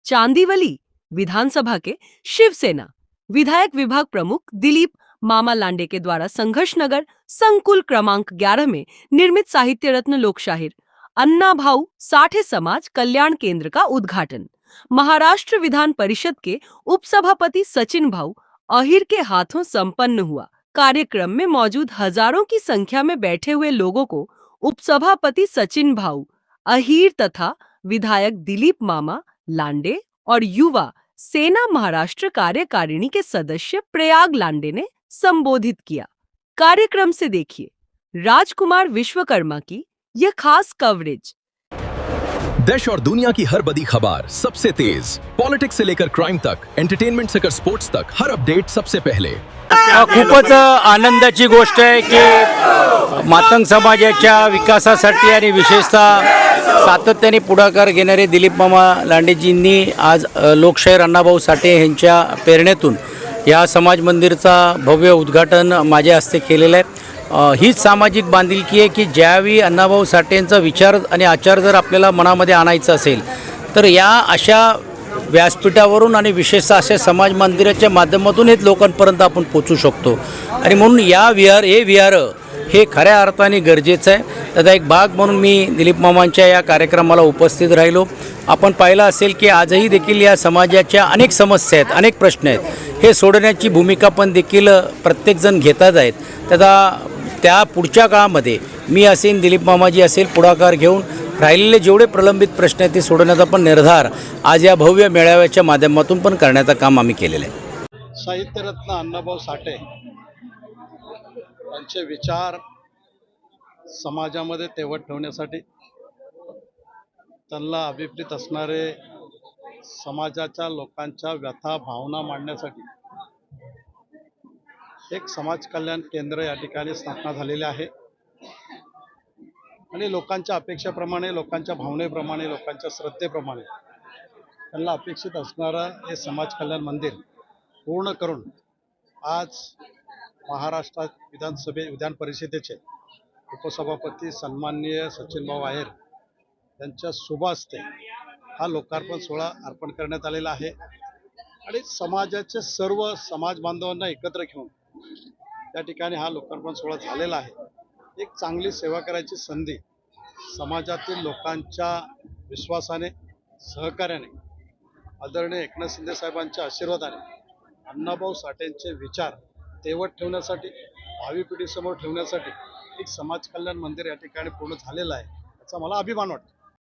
चांदीवली विधानसभा के शिवसेना विधायक विभाग प्रमुख दिलीप मामा लांडे के द्वारा संघर्ष नगर संकुल क्रमांक 11 में निर्मित साहित्य रत्न लोकशाहीर अन्ना भाऊ साठे समाज कल्याण केंद्र का उद्घाटन महाराष्ट्र विधान परिषद के उपसभापति सचिन भाऊ अहिर के हाथों संपन्न हुआ। कार्यक्रम में मौजूद हजारों की संख्या में बैठे हुए लोगों को उपसभापति सचिन भाऊ अहिर तथा विधायक दिलीप मामा लांडे और युवा सेना महाराष्ट्र कार्यकारिणी के सदस्य प्रयाग लांडे ने संबोधित किया। कार्यक्रम से देखिए राजकुमार विश्वकर्मा की यह खास कवरेज। देश और दुनिया की हर बड़ी खबर सबसे तेज, पॉलिटिक्स से लेकर क्राइम तक, एंटरटेनमेंट से लेकर स्पोर्ट्स तक, हर अपडेट सबसे पहले। खूपच आनंदाची गोष्ट आहे की मातंग समाजाच्या विकासासाठी आणि विशेषतः सातत्याने पुढाकार घेणारे दिलीप मामा लांडेजींनी आज लोकशाहीर अण्णाभाऊ साठे यांच्या प्रेरणेतून या समाज मंदिरचा भव्य उद्घाटन माझ्या हस्ते केलेलं आहे। हीच सामाजिक बांधिलकी आहे की ज्यावेळी अण्णाभाऊ साठेंचा विचार आणि आचार जर आपल्याला मनामध्ये आणायचा असेल तर या अशा व्यासपीठावरून आणि विशेषतः अशा समाज मंदिराच्या माध्यमातून हेच लोकांपर्यंत आपण पोहोचू शकतो आणि म्हणून या विहार हे खऱ्या अर्थाने गरजेचं आहे। त्याचा एक भाग म्हणून मी दिलीप मामांच्या या कार्यक्रमाला उपस्थित राहिलो। आपण पाहिलं असेल की आजही देखील या समाजाच्या अनेक समस्या आहेत, अनेक प्रश्न आहेत, हे सोडवण्याची भूमिका पण देखील प्रत्येकजण घेतात आहेत। त्या पुढच्या काळामध्ये मी असेल, दिलीप मामाजी असेल, पुढाकार घेऊन राहिलेले जेवढे प्रलंबित प्रश्न आहेत ते सोडवण्याचा पण निर्धार आज या भव्य मेळाव्याच्या माध्यमातून पण करण्याचं काम आम्ही केलेलं आहे। साहित्यरत्न अण्णाभाऊ साठे यांचे विचार समाजामध्ये तेवत ठेवण्यासाठी, त्यांना अभिप्रेत असणारे समाजाच्या लोकांच्या व्यथा भावना मांडण्यासाठी एक समाज कल्याण केंद्र या ठिकाणी स्थापना झालेले आहे आणि लोकांच्या अपेक्षेप्रमाणे, लोकांच्या भावनेप्रमाणे, लोकांच्या श्रद्धेप्रमाणे त्यांना अपेक्षित असणारं हे समाज कल्याण मंदिर पूर्ण करून आज महाराष्ट्रात विधान परिषदेचे उपसभापती सन्माननीय सचिन भाऊ अहिर यांच्या शुभ हस्ते हा लोकार्पण सोहळा अर्पण करण्यात आलेला आहे आणि समाजाचे सर्व समाज बांधवांना एकत्र घेऊन त्या ठिकाणी हा लोकार्पण सोहळा झालेला आहे। एक चांगली सेवा करायची संधी समाजातील लोकांच्या विश्वासाने, सहकार्याने, आदरणीय एकनाथ शिंदे साहेबांच्या आशीर्वादाने अण्णाभाऊ साठेंचे विचार तेवत ठेवण्यासाठी, भावी पिढीसमोर ठेवण्यासाठी एक समाज कल्याण मंदिर या ठिकाणी पूर्ण झालेलं आहे, याचा मला अभिमान वाटतो।